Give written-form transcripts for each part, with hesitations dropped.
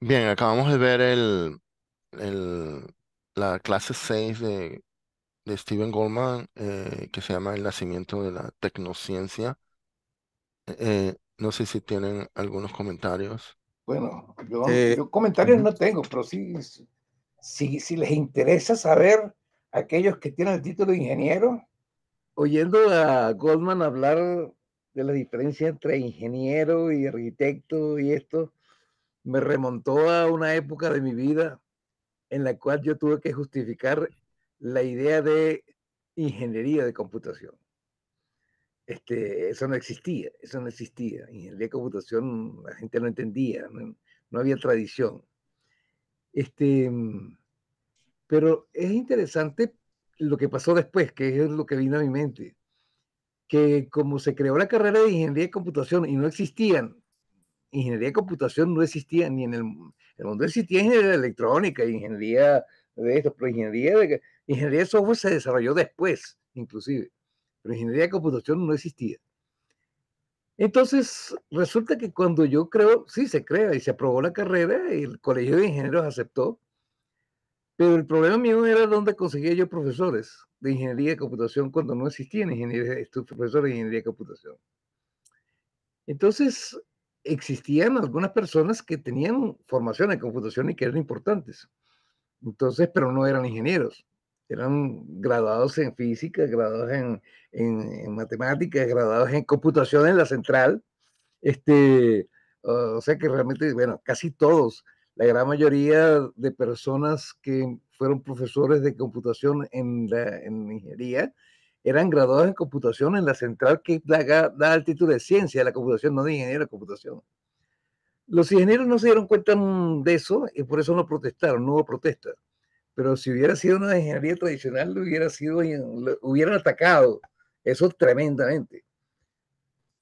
Bien, acabamos de ver el- la clase 6 de Steven Goldman, que se llama El nacimiento de la tecnociencia. No sé si tienen algunos comentarios. Bueno, Eh, yo comentarios Ujú. no tengo, pero sí, si les interesa saber, aquellos que tienen el título de ingeniero, oyendo a Goldman hablar de la diferencia entre ingeniero y arquitecto y esto, me remontó a una época de mi vida en la cual yo tuve que justificar la idea de ingeniería de computación. Eso no existía, eso no existía. Ingeniería de computación la gente no entendía, no había tradición. Este, pero es interesante lo que pasó después, que es lo que vino a mi mente, que como se creó la carrera de ingeniería de computación y no existían, ingeniería de computación no existía ni en el mundo existía ingeniería electrónica, ingeniería de esto, pero ingeniería de software se desarrolló después, inclusive, pero ingeniería de computación no existía. Entonces, resulta que cuando yo creo, sí se crea y se aprobó la carrera, el Colegio de Ingenieros aceptó, pero el problema mío era dónde conseguía yo profesores de ingeniería de computación cuando no existían profesores de ingeniería de computación. Entonces, existían algunas personas que tenían formación en computación y que eran importantes. Entonces, pero no eran ingenieros. Eran graduados en física, graduados en matemáticas, graduados en computación en la central. O sea que realmente, bueno, casi todos, la gran mayoría de personas que fueron profesores de computación en ingeniería, eran graduados en computación en la central que da el título de ciencia de la computación, no de ingeniero de computación. Los ingenieros no se dieron cuenta de eso y por eso no protestaron, no hubo protesta. Pero si hubiera sido una ingeniería tradicional, lo hubieran atacado, eso tremendamente.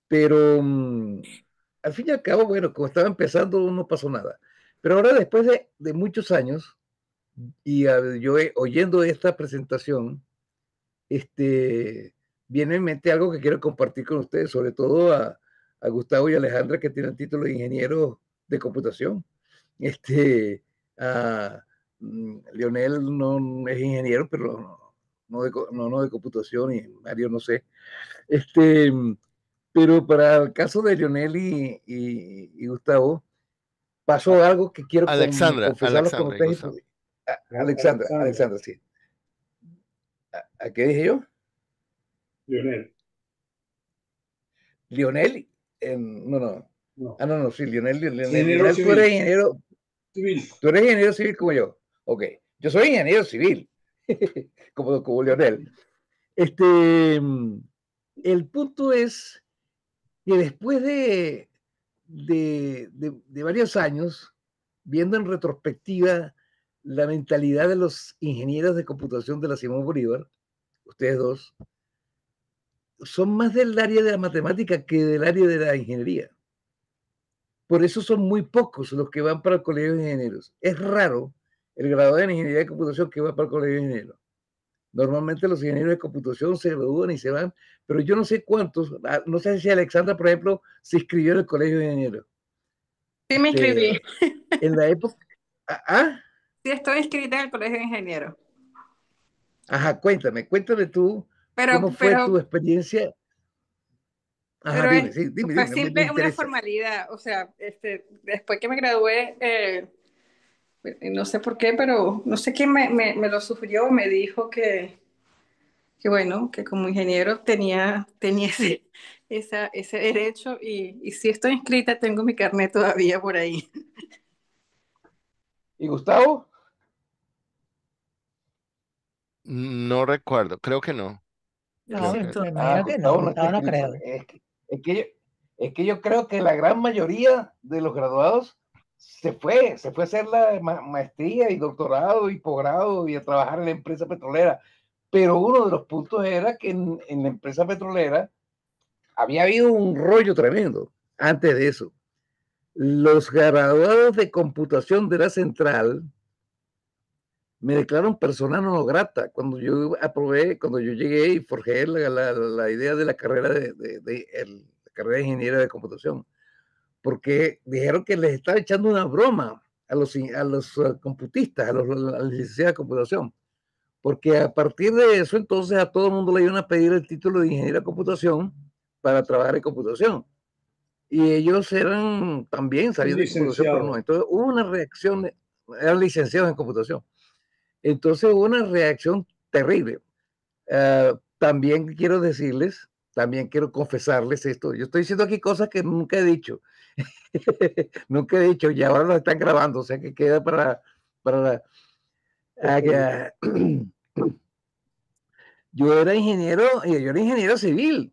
Pero al fin y al cabo, bueno, como estaba empezando, no pasó nada. Pero ahora, después de muchos años, y yo oyendo esta presentación, este, viene en mente algo que quiero compartir con ustedes, sobre todo a Gustavo y Alejandra, que tienen título de ingeniero de computación. Este, a, Leonel no es ingeniero, pero no de computación, y Mario no sé. Este, pero para el caso de Leonel y Gustavo, A- pasó algo que quiero confesarlo con Alexandra y ustedes. Gustavo. Alexandra, sí. ¿A qué dije yo? Lionel. Lionel, no, no. No. Ah, no, no, sí, Ingeniero Lionel, civil. Civil. tú eres ingeniero civil como yo. Ok, yo soy ingeniero civil, como Lionel. Este, el punto es que después de varios años, viendo en retrospectiva la mentalidad de los ingenieros de computación de la Simón Bolívar, ustedes dos, son más del área de la matemática que del área de la ingeniería. Por eso son muy pocos los que van para el colegio de ingenieros. Es raro el graduado en ingeniería de computación que va para el colegio de ingenieros. Normalmente los ingenieros de computación se gradúan y se van, pero yo no sé cuántos, no sé si Alexandra, por ejemplo, se inscribió en el colegio de ingenieros. Sí, me inscribí. En la época, ah, Sí, estoy inscrita en el Colegio de Ingenieros. ajá, cuéntame tú, Pero, ¿cómo fue tu pero, experiencia? Ajá, pero dime, sí, dime, fue me simple una interesa. formalidad. O sea, después que me gradué, no sé por qué, pero no sé quién me lo sugirió, me dijo que bueno, que como ingeniero tenía ese derecho y si estoy inscrita, tengo mi carnet todavía por ahí. ¿Y Gustavo? No recuerdo, creo que no. No, Creo me que imagino que no, Gustavo no está Gustavo no inscrito. creo. Es que, es que yo creo que la gran mayoría de los graduados se fue a hacer la maestría y doctorado y posgrado y a trabajar en la empresa petrolera. Pero uno de los puntos era que en la empresa petrolera había habido un rollo tremendo antes de eso. Los graduados de computación de la central me declararon persona no grata cuando yo aprobé, cuando yo llegué y forjé la idea de la carrera la carrera de ingeniero de computación, porque dijeron que les estaba echando una broma los computistas, a las licenciadas de computación, porque a partir de eso entonces a todo el mundo le iban a pedir el título de ingeniero de computación para trabajar en computación. Y ellos eran también, sabían de computación, pero no. Entonces hubo una reacción, eran licenciados en computación. Entonces hubo una reacción terrible. También quiero decirles, también quiero confesarles esto. Yo estoy diciendo aquí cosas que nunca he dicho. Nunca he dicho, y ahora lo están grabando, o sea que queda para yo era ingeniero civil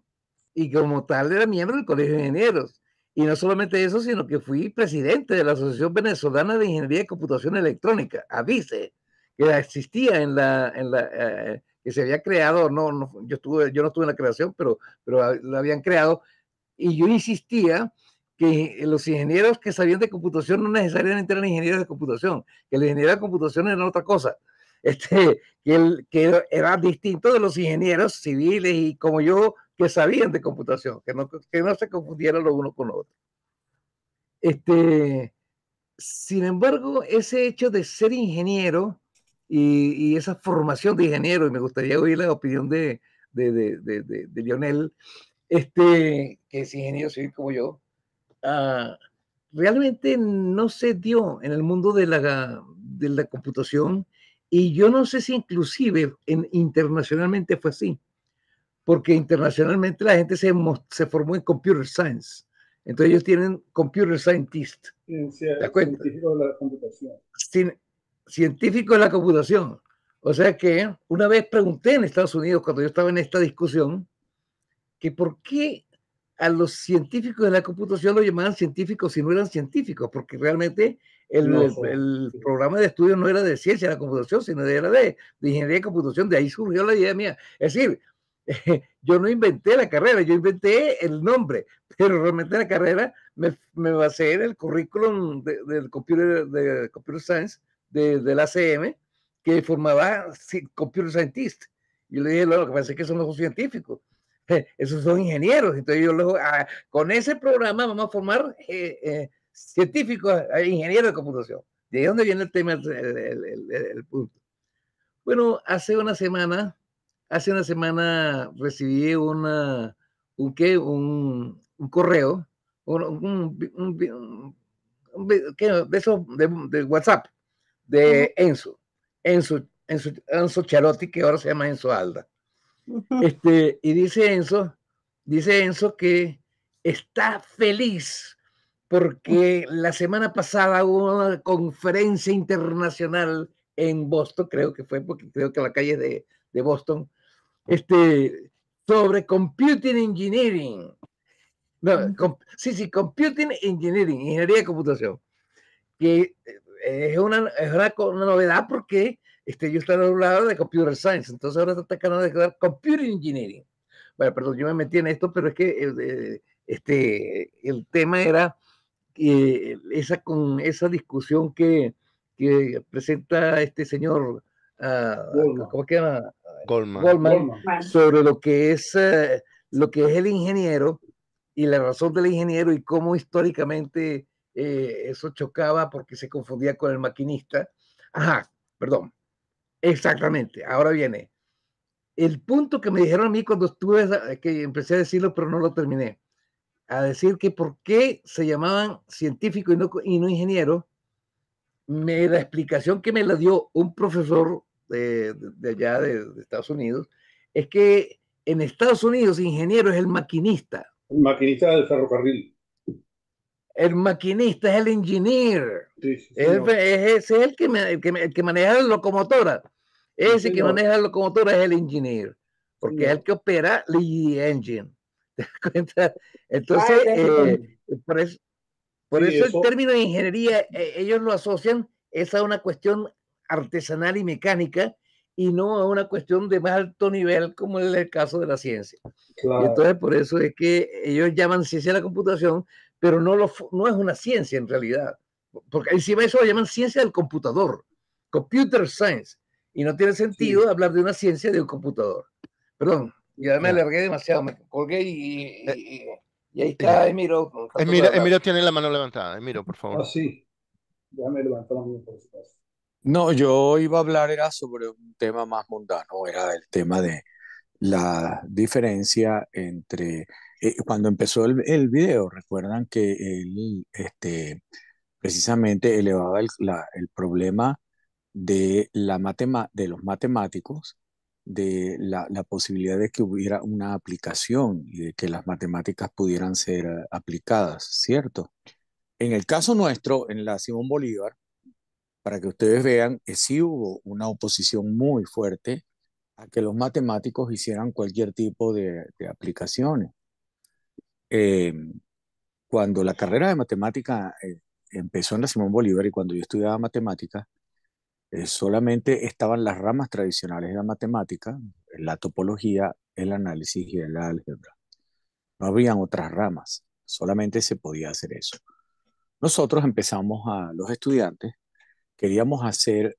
y como tal era miembro del Colegio de Ingenieros. Y no solamente eso, sino que fui presidente de la Asociación Venezolana de Ingeniería y Computación Electrónica, AVICE, que existía que se había creado, yo no estuve en la creación, pero lo habían creado. Y yo insistía que los ingenieros que sabían de computación no necesariamente eran ingenieros de computación, que la ingeniería de computación era otra cosa, que era distinto de los ingenieros civiles y como yo que sabían de computación, que no se confundieran lo uno con lo otro. Sin embargo, ese hecho de ser ingeniero y esa formación de ingeniero, y me gustaría oír la opinión de Lionel, que es ingeniero civil como yo, realmente no se dio en el mundo de la computación, y yo no sé si inclusive internacionalmente fue así, porque internacionalmente la gente se formó en computer science, entonces ellos tienen computer scientist, científico de la computación. Científico de la computación. O sea que una vez pregunté en Estados Unidos, cuando yo estaba en esta discusión, que por qué a los científicos de la computación lo llamaban científicos si no eran científicos, porque realmente el programa de estudio no era de ciencia de la computación, sino era de ingeniería de computación. De ahí surgió la idea mía. Es decir, yo no inventé la carrera, yo inventé el nombre, pero realmente la carrera me basé en el currículum del computer science del ACM, que formaba computer scientist. Y le dije, lo que pasa es que son los científicos. Esos son ingenieros. Entonces con ese programa vamos a formar científicos, ingenieros de computación. De ahí es donde viene el tema, el punto. Bueno, hace una semana recibí un correo, de WhatsApp, de Enzo Charotti, que ahora se llama Enzo Alda. Y dice Enzo que está feliz porque la semana pasada hubo una conferencia internacional en Boston, creo que fue, porque creo que la calle de Boston, sobre computing engineering. No, computing engineering, ingeniería de computación, que es una novedad porque yo estaba hablando de computer science, entonces ahora está tratando de quedar computing engineering. Bueno, perdón, yo me metí en esto, pero es que el tema era esa discusión que presenta este señor, ¿cómo se llama? Goldman, sobre lo que es el ingeniero y la razón del ingeniero y cómo históricamente eso chocaba porque se confundía con el maquinista. Ajá, perdón. Exactamente. Ahora viene. El punto que me dijeron a mí cuando que empecé a decirlo, pero no lo terminé, a decir que por qué se llamaban científicos y no ingenieros, la explicación que me la dio un profesor de allá de Estados Unidos, es que en Estados Unidos ingeniero es el maquinista. El maquinista del ferrocarril. El maquinista es el engineer. Sí, ese es el que maneja la locomotora. Ese que maneja la locomotora es el engineer, porque es el que opera la engine. ¿Te das cuenta? Entonces, por eso el término de ingeniería, ellos lo asocian es a una cuestión artesanal y mecánica y no a una cuestión de más alto nivel como es el caso de la ciencia. Claro. Y entonces por eso es que ellos llaman ciencia de la computación, pero no es una ciencia en realidad, porque encima de eso lo llaman ciencia del computador, computer science, y no tiene sentido hablar de una ciencia de un computador. Perdón, ya me alargué demasiado, me colgué y ahí está Emiro. Emiro tiene la mano levantada. Emiro, por favor. Sí. Déjame levantar la mano por si acaso. No, yo iba a hablar era sobre un tema más mundano, era el tema de la diferencia entre, cuando empezó el video, recuerdan que él precisamente elevaba el problema de, de los matemáticos, de la posibilidad de que hubiera una aplicación y de que las matemáticas pudieran ser aplicadas, ¿cierto? En el caso nuestro, en la Simón Bolívar, para que ustedes vean, sí hubo una oposición muy fuerte a que los matemáticos hicieran cualquier tipo de aplicaciones. Eh, Cuando la carrera de matemática empezó en la Simón Bolívar y cuando yo estudiaba matemática, solamente estaban las ramas tradicionales de la matemática, la topología, el análisis y el álgebra. No habían otras ramas, solamente se podía hacer eso. Nosotros empezamos los estudiantes, queríamos hacer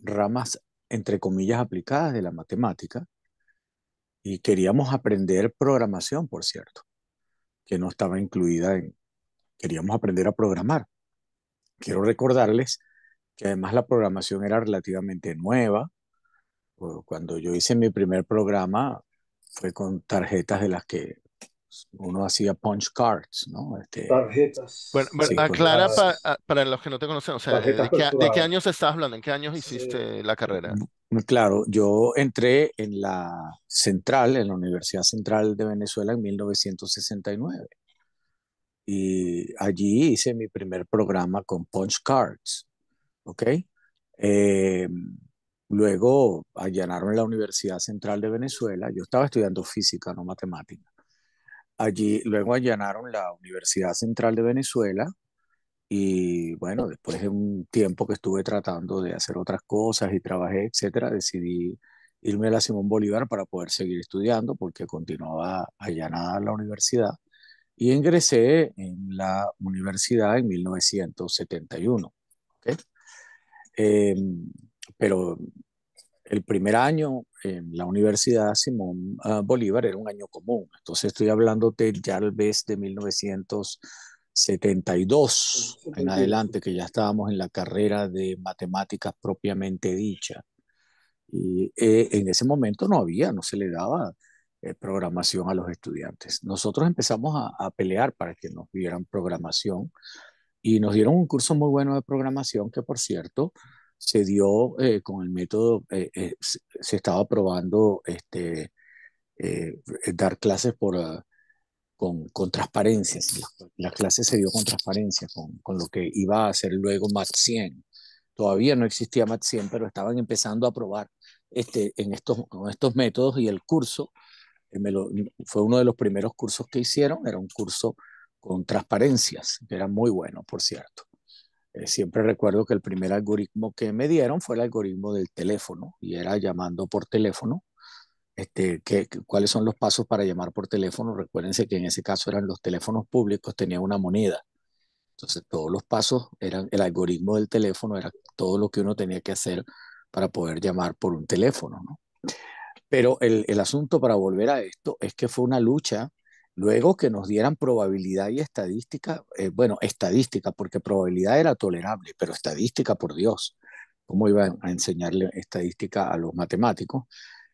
ramas, entre comillas, aplicadas de la matemática y queríamos aprender programación, por cierto, que no estaba incluida queríamos aprender a programar. Quiero recordarles que además la programación era relativamente nueva. Cuando yo hice mi primer programa fue con tarjetas de las que uno hacía punch cards, ¿no? Tarjetas. Bueno, Sí, aclara para los que no te conocen, o sea, Tarjetas de qué perforadas. años estás hablando? ¿En qué años hiciste la carrera? claro, yo entré en la Central, en la Universidad Central de Venezuela en 1969 y allí hice mi primer programa con punch cards, ¿ok? Eh, Luego allanaron la Universidad Central de Venezuela. Yo estaba estudiando física, no matemática. Allí luego allanaron la Universidad Central de Venezuela y bueno, después de un tiempo que estuve tratando de hacer otras cosas y trabajé, etcétera, decidí irme a la Simón Bolívar para poder seguir estudiando porque continuaba allanada la universidad y ingresé en la universidad en 1971. ¿Ok? Eh, pero el primer año en la Universidad Simón Bolívar era un año común. Entonces estoy hablando de ya tal vez de 1972 en adelante, que ya estábamos en la carrera de matemáticas propiamente dicha. Y en ese momento no se le daba programación a los estudiantes. Nosotros empezamos a pelear para que nos dieran programación y nos dieron un curso muy bueno de programación que, por cierto, se dio con el método, se estaba probando dar clases con transparencias. La clase se dio con transparencia, con lo que iba a ser luego Mat 100. Todavía no existía Mat 100, pero estaban empezando a probar con estos métodos y el curso fue uno de los primeros cursos que hicieron, era un curso con transparencias, que era muy bueno, por cierto. Siempre recuerdo que el primer algoritmo que me dieron fue el algoritmo del teléfono y era llamando por teléfono. ¿Cuáles son los pasos para llamar por teléfono? Recuérdense que en ese caso eran los teléfonos públicos, tenía una moneda. Entonces todos los pasos eran el algoritmo del teléfono, era todo lo que uno tenía que hacer para poder llamar por un teléfono, ¿no? Pero el asunto para volver a esto es que fue una lucha. Luego que nos dieran probabilidad y estadística, bueno, estadística, porque probabilidad era tolerable, pero estadística, por Dios, ¿cómo iban a enseñarle estadística a los matemáticos?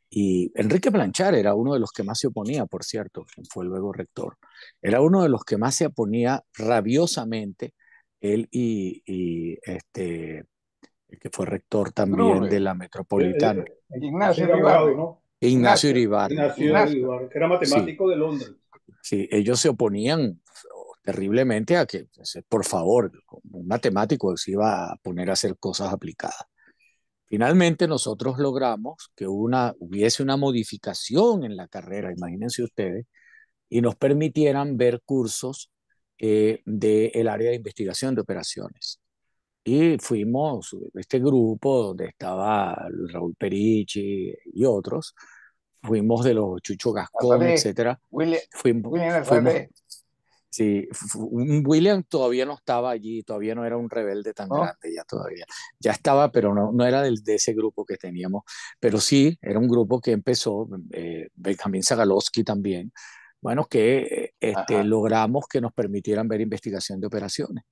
Y Enrique Blanchard era uno de los que más se oponía, por cierto, quien fue luego rector. Era uno de los que más se oponía rabiosamente, él el que fue rector también de la Metropolitana. Ignacio Ribardo, ¿no? Ignacio Iribarne. Ignacio Ribardo, que era matemático Sí, de Londres. sí, ellos se oponían terriblemente a que, por favor, un matemático se iba a poner a hacer cosas aplicadas. Finalmente nosotros logramos que hubiese una modificación en la carrera, imagínense ustedes, y nos permitieran ver cursos del área de investigación de operaciones. Y fuimos, este grupo donde estaba Raúl Perichi y otros, fuimos de los Chucho Gascón, etcétera. Fuimos, sí, William todavía no estaba allí, todavía no era un rebelde tan grande, ya estaba, pero no era de ese grupo que teníamos, pero sí, era un grupo que empezó, Benjamín Zagalowski también, bueno, que logramos que nos permitieran ver investigación de operaciones.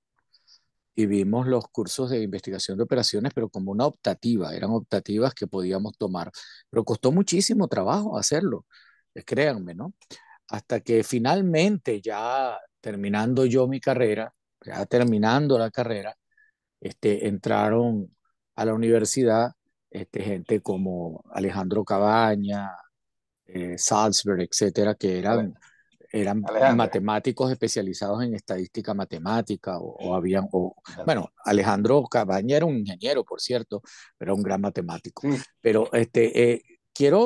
y vimos los cursos de investigación de operaciones, pero como una optativa, eran optativas que podíamos tomar. Pero costó muchísimo trabajo hacerlo, créanme, ¿no? Hasta que finalmente, ya terminando yo mi carrera, ya terminando la carrera, entraron a la universidad gente como Alejandro Cabaña, Salzberg, etcétera, que eran Alejandro. matemáticos especializados en estadística matemática bueno, Alejandro Cabaña era un ingeniero, por cierto, pero era un gran matemático. Sí. Pero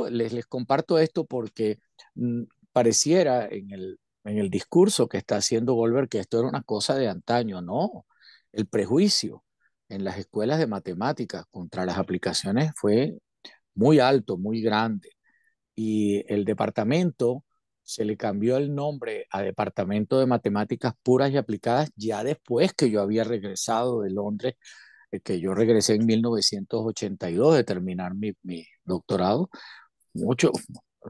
les comparto esto porque pareciera en el discurso que está haciendo Goldberg que esto era una cosa de antaño. No, el prejuicio en las escuelas de matemáticas contra las aplicaciones fue muy alto, muy grande, y el departamento se le cambió el nombre a Departamento de Matemáticas Puras y Aplicadas ya después que yo había regresado de Londres, que yo regresé en 1982 de terminar mi doctorado. Mucho,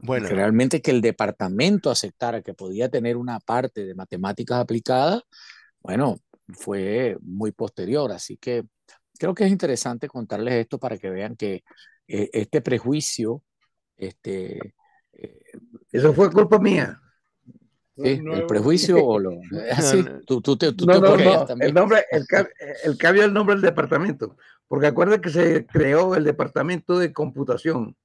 Bueno, realmente que el departamento aceptara que podía tener una parte de matemáticas aplicadas, bueno, fue muy posterior, así que creo que es interesante contarles esto para que vean que este prejuicio, este, eh, Eso fue culpa mía. sí, el Nuevo. prejuicio o es así, tú te Ok. oponías No. también. El cambio del nombre del departamento. Porque acuerda que se creó el departamento de computación.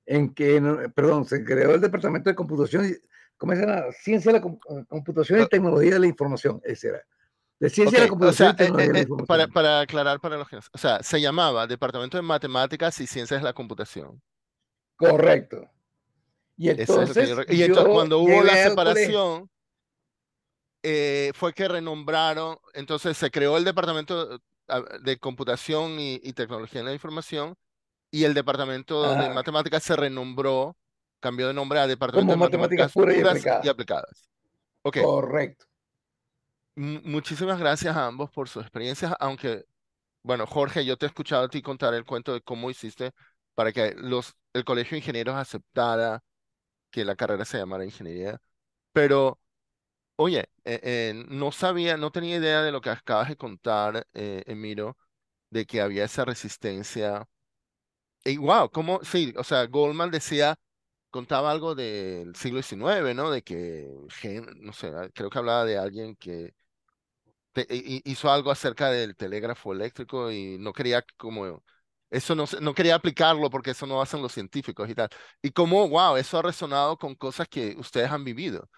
Se creó el departamento de computación. ¿Cómo se llama? Ciencia de la computación y tecnología de la información. Ese era. De ciencia Ok, de la o computación sea, y tecnología de la información. para aclarar para los que no, o sea, se llamaba Departamento de Matemáticas y Ciencias de la Computación. Correcto. Y Eso es lo que entonces y entonces yo cuando hubo la llegué al colegio. separación, fue que renombraron, entonces se creó el Departamento de Computación y Tecnología de la Información y el Departamento de Ajá, Matemáticas se renombró, cambió de nombre a Departamento como de matemáticas Matemáticas puras y Puras y aplicadas. Aplicadas. Ok, Correcto. muchísimas gracias a ambos por sus experiencias, aunque bueno, Jorge, yo te he escuchado a ti contar el cuento de cómo hiciste para que el Colegio de Ingenieros aceptara que la carrera se llamara ingeniería, pero oye, no sabía, no tenía idea de lo que acabas de contar, Emiro, de que había esa resistencia. Y wow, cómo, sí, o sea, Goldman decía, contaba algo del siglo XIX, ¿no? De que, no sé, creo que hablaba de alguien que hizo algo acerca del telégrafo eléctrico y no quería como, eso no, no quería aplicarlo porque eso no hacen los científicos y tal. Y como, wow, eso ha resonado con cosas que ustedes han vivido.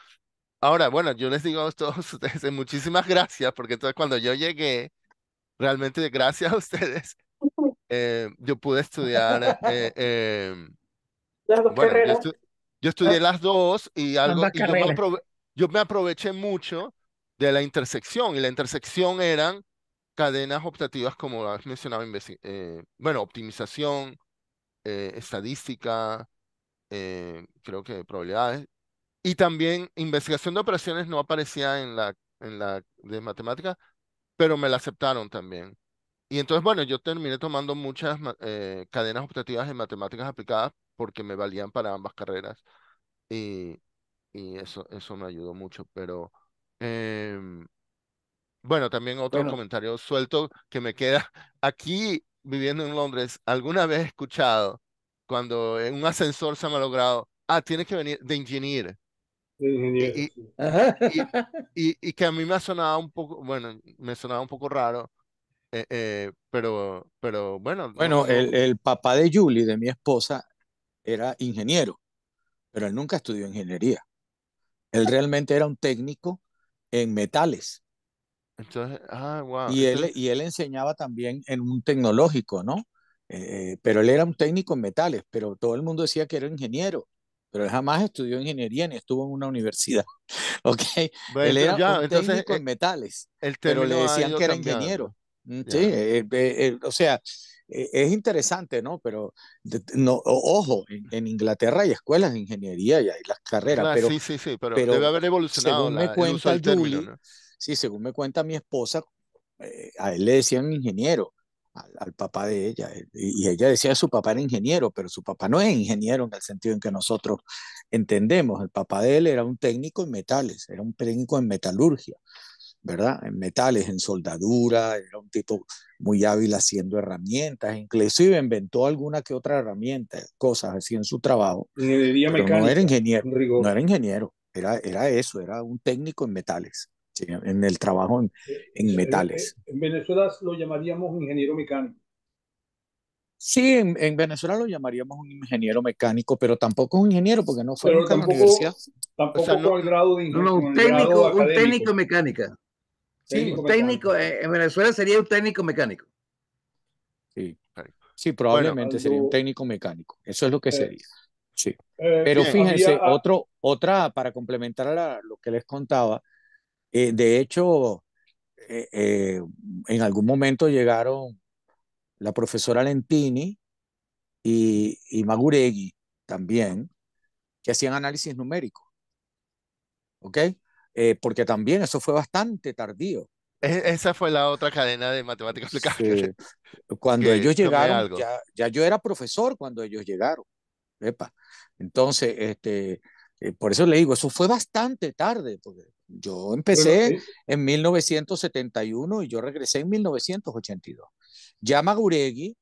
Ahora, bueno, yo les digo a todos ustedes muchísimas gracias porque entonces cuando yo llegué, realmente gracias a ustedes, yo pude estudiar, Las dos bueno, carreras. yo estudié las dos y algo, Ambas carreras. yo me aproveché mucho de la intersección y la intersección eran cadenas optativas como has mencionado, bueno, optimización, estadística, creo que probabilidades. Y también investigación de operaciones no aparecía en la de matemáticas, pero me la aceptaron también. Y entonces, bueno, yo terminé tomando muchas cadenas optativas en matemáticas aplicadas porque me valían para ambas carreras. Y, y eso me ayudó mucho. Pero em, bueno, también otro Bueno, comentario suelto que me queda aquí viviendo en Londres. ¿Alguna vez he escuchado cuando en un ascensor se me ha logrado, tienes que venir de ingeniero? De ingeniero, Y, y, sí. ajá. y, y que a mí me ha sonado un poco, bueno, me sonaba un poco raro, pero bueno, no, Bueno, no, el papá de Julie, de mi esposa, era ingeniero, pero él nunca estudió ingeniería. Él realmente era un técnico en metales. entonces, wow, Y entonces, él enseñaba también en un tecnológico, ¿no? Pero él era un técnico en metales, pero todo el mundo decía que era ingeniero, pero él jamás estudió ingeniería ni estuvo en una universidad, ¿ok? Él bueno, era ya, un entonces técnico en metales, el pero le término ha decían ido que era ingeniero. cambiando, Sí, ya, o sea, es interesante, ¿no? Pero, no, ojo, en Inglaterra hay escuelas de ingeniería y hay las carreras, claro, sí, sí, sí, pero debe pero haber evolucionado según me el uso cuenta del término, Julie, ¿no? sí, según me cuenta mi esposa, a él le decían ingeniero, al papá de ella, y ella decía que su papá era ingeniero, pero su papá no es ingeniero en el sentido en que nosotros entendemos. El papá de él era un técnico en metales, era un técnico en metalurgia. ¿verdad? En metales, en soldadura, era un tipo muy hábil haciendo herramientas, inclusive inventó alguna que otra herramienta, cosas así en su trabajo, Ingeniería pero no era mecánica, ingeniero, en no rigor. era ingeniero, era eso, era un técnico en metales, ¿sí? En el trabajo en metales. En Venezuela lo llamaríamos ingeniero mecánico. Sí, en Venezuela lo llamaríamos un ingeniero mecánico, pero tampoco es un ingeniero porque no fue Pero nunca a la universidad. O sea, tampoco no, con el grado de No, no, con el grado un académico. técnico en mecánica. Sí, Técnico Un mecánico. técnico, en Venezuela sería un técnico mecánico. sí, sí, bueno, probablemente sería un Algo, técnico mecánico. Eso es lo que eh, sería. Sí. Pero bien, había, fíjense, otra, para complementar a lo que les contaba, de hecho, eh, eh, en algún momento llegaron la profesora Lentini y Maguregui también, que hacían análisis numérico, ¿ok? Porque también eso fue bastante tardío. esa fue la otra cadena de matemáticas aplicadas Se- Cuando que ellos tomé llegaron, algo. ya yo era profesor cuando ellos llegaron. Epa. Entonces, por eso le digo, eso fue bastante tarde, porque yo bueno, empecé en 1971 y yo regresé en 1982. Ya Maguregui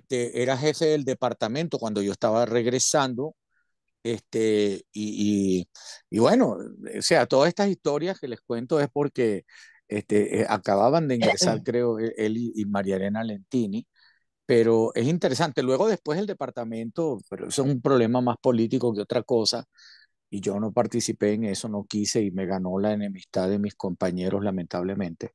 era jefe del departamento cuando yo estaba regresando, este, y, y, y bueno, o sea, todas estas historias que les cuento es porque acababan de ingresar, creo, él y María Elena Lentini, pero es interesante. Luego después el departamento, pero eso es un problema más político que otra cosa, y yo no participé en eso, no quise y me ganó la enemistad de mis compañeros lamentablemente,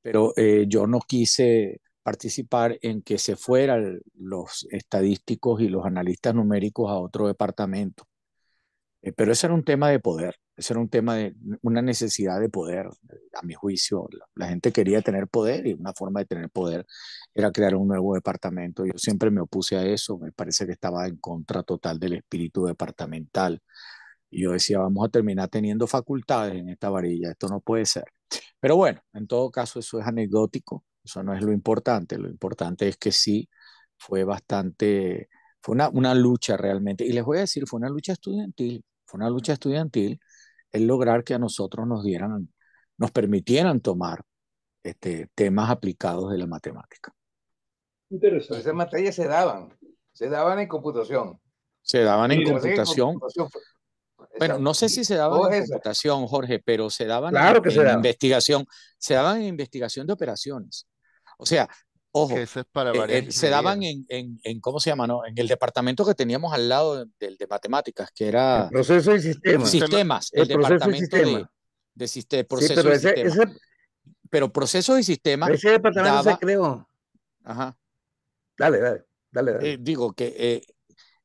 pero yo no quise participar en que se fueran los estadísticos y los analistas numéricos a otro departamento. Pero ese era un tema de poder, ese era un tema de una necesidad de poder, a mi juicio. La gente quería tener poder y una forma de tener poder era crear un nuevo departamento. Yo siempre me opuse a eso, me parece que estaba en contra total del espíritu departamental. Y yo decía, vamos a terminar teniendo facultades en esta varilla, esto no puede ser. Pero bueno, en todo caso eso es anecdótico, eso no es lo importante es que sí fue bastante, fue una lucha realmente. Y les voy a decir, fue una lucha estudiantil el lograr que a nosotros nos permitieran tomar temas aplicados de la matemática. Pero esas interesante. materias se daban en computación. Se daban en Mira, computación. Bueno, no Exacto. sé si se daban en Todas esas. computación, Jorge, pero se daban Claro que se en daban. investigación, se daban en investigación de operaciones. O sea, Que ojo, eso es para varias se ingenierías. daban ¿cómo se llama, no? En el departamento que teníamos al lado del de matemáticas, que El era proceso y sistema. Sistema, sistemas, el El proceso y departamento sistema. Sí, procesos pero y sistemas. Pero procesos y sistemas ese departamento se daba, creó. ajá, Dale, dale, dale, dale. digo que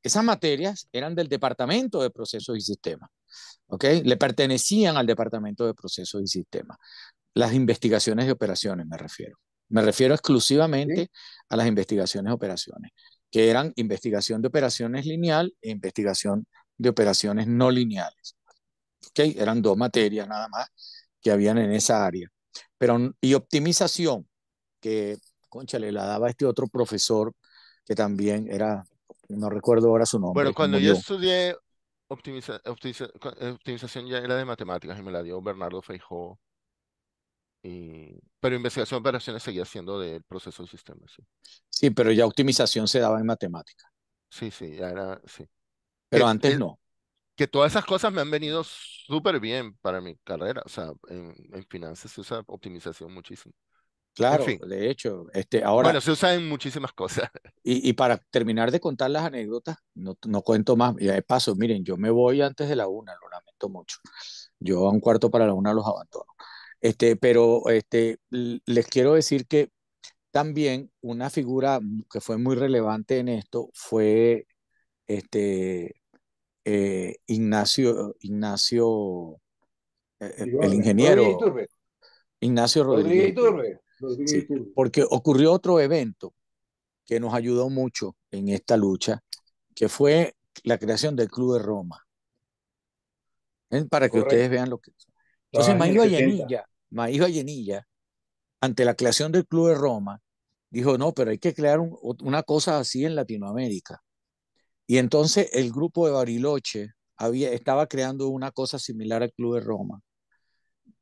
esas materias eran del departamento de procesos y sistemas. ¿Ok? Le pertenecían al departamento de procesos y sistemas. Las investigaciones de operaciones me refiero. Me refiero ¿Sí? exclusivamente a las investigaciones de operaciones, que eran investigación de operaciones lineal e investigación de operaciones no lineales. ¿Ok? Eran dos materias nada más que habían en esa área. Y optimización, que, cónchale, la daba este otro profesor que también era, no recuerdo ahora su bueno, nombre, que cuando yo murió. estudié optimización ya era de matemáticas y me la dio Bernardo Feijó. Pero investigación de operaciones seguía siendo del proceso de sistemas, sí. Sí, pero ya optimización se daba en matemática, Sí, sí, ya era, sí. pero Que, antes no. que todas esas cosas me han venido súper bien para mi carrera. O sea, en finanzas se usa optimización muchísimo. En Claro, fin, de hecho, ahora, bueno, se usa en muchísimas cosas. y para terminar de contar las anécdotas, no cuento más, y de paso, miren, yo me voy antes de la una, lo lamento mucho. Yo a un cuarto para la una los abandono. Pero les quiero decir que también una figura que fue muy relevante en esto fue este, Ignacio, el Ibarra, Rodríguez ingeniero Iturbe. Ignacio Rodríguez Rodríguez Iturbe. Iturbe. Rodríguez Sí, Iturbe. porque ocurrió otro evento que nos ayudó mucho en esta lucha, que fue la creación del Club de Roma. Para que ustedes Correcto. vean lo que... Entonces, En el 70. Maíz Vallenilla, ante la creación del Club de Roma, dijo, no, pero hay que crear una cosa así en Latinoamérica. Y entonces el grupo de Bariloche estaba creando una cosa similar al Club de Roma.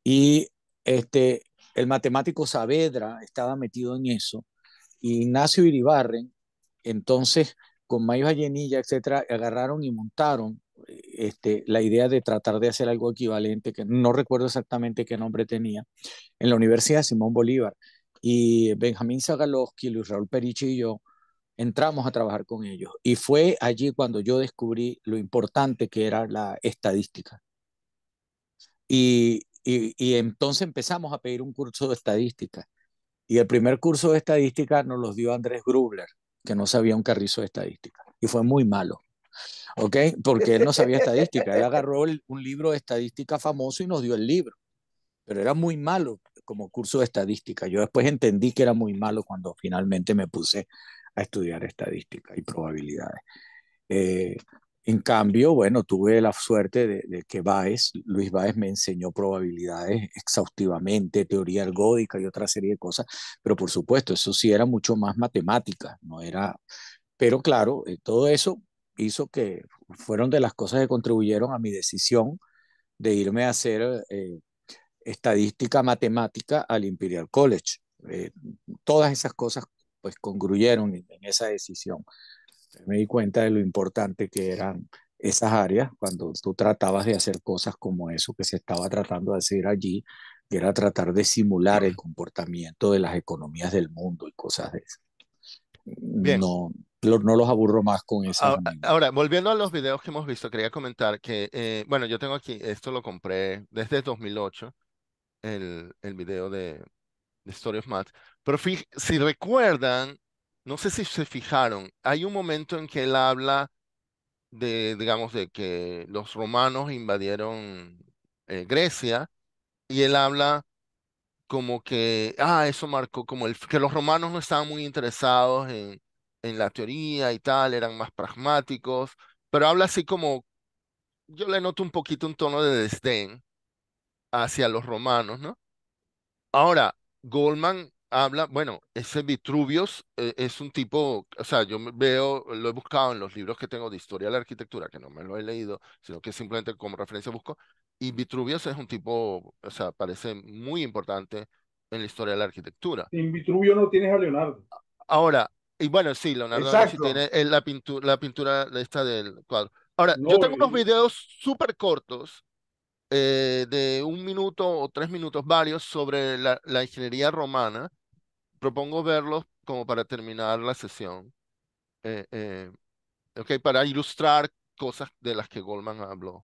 Y Este, el matemático Saavedra estaba metido en eso, y Ignacio Iribarren, entonces con May Vallenilla, etcétera, agarraron y montaron la idea de tratar de hacer algo equivalente, que no recuerdo exactamente qué nombre tenía, en la Universidad Simón Bolívar. Y Benjamín Zagalowski, Luis Raúl Perichi y yo entramos a trabajar con ellos. Y fue allí cuando yo descubrí lo importante que era la estadística. Y entonces empezamos a pedir un curso de estadística. Y el primer curso de estadística nos lo dio Andrés Grubler, que no sabía un carrizo de estadística. Y fue muy malo, ¿ok? Porque él no sabía estadística. Él agarró un libro de estadística famoso y nos dio el libro. Pero era muy malo como curso de estadística. Yo después entendí que era muy malo cuando finalmente me puse a estudiar estadística y probabilidades. Eh, en cambio, bueno, tuve la suerte de que Luis Báez me enseñó probabilidades exhaustivamente, teoría ergódica y otra serie de cosas, pero por supuesto, eso sí era mucho más matemática, no era, pero claro, todo eso hizo que fueron de las cosas que contribuyeron a mi decisión de irme a hacer estadística matemática al Imperial College. Eh, Todas esas cosas pues congruyeron en esa decisión. Me di cuenta de lo importante que eran esas áreas cuando tú tratabas de hacer cosas como eso que se estaba tratando de hacer allí, que era tratar de simular el comportamiento de las economías del mundo y cosas de eso. Bien. No, no los aburro más con esas anécdotas. Ahora, volviendo a los videos que hemos visto, quería comentar que, bueno, yo tengo aquí, esto lo compré desde 2008, el video de Story of Math, pero si recuerdan, no sé si se fijaron, hay un momento en que él habla de, digamos, de que los romanos invadieron Grecia y él habla como que, eso marcó como que los romanos no estaban muy interesados en la teoría y tal, eran más pragmáticos, pero habla así como, yo le noto un poquito un tono de desdén hacia los romanos, ¿no? Ahora, Goldman habla, bueno, ese Vitruvius es un tipo, o sea, veo, lo he buscado en los libros que tengo de historia de la arquitectura, que no me lo he leído, sino que simplemente como referencia busco, y Vitruvius es un tipo, o sea, parece muy importante en la historia de la arquitectura. En Vitruvio no tienes a Leonardo. Ahora, y bueno, sí, Leonardo da Vinci Exacto. tiene la pintura esta del cuadro. Ahora, yo No, tengo unos videos súper cortos de 1 minuto o 3 minutos, varios, sobre la ingeniería romana. Propongo verlos como para terminar la sesión, ok, para ilustrar cosas de las que Goldman habló.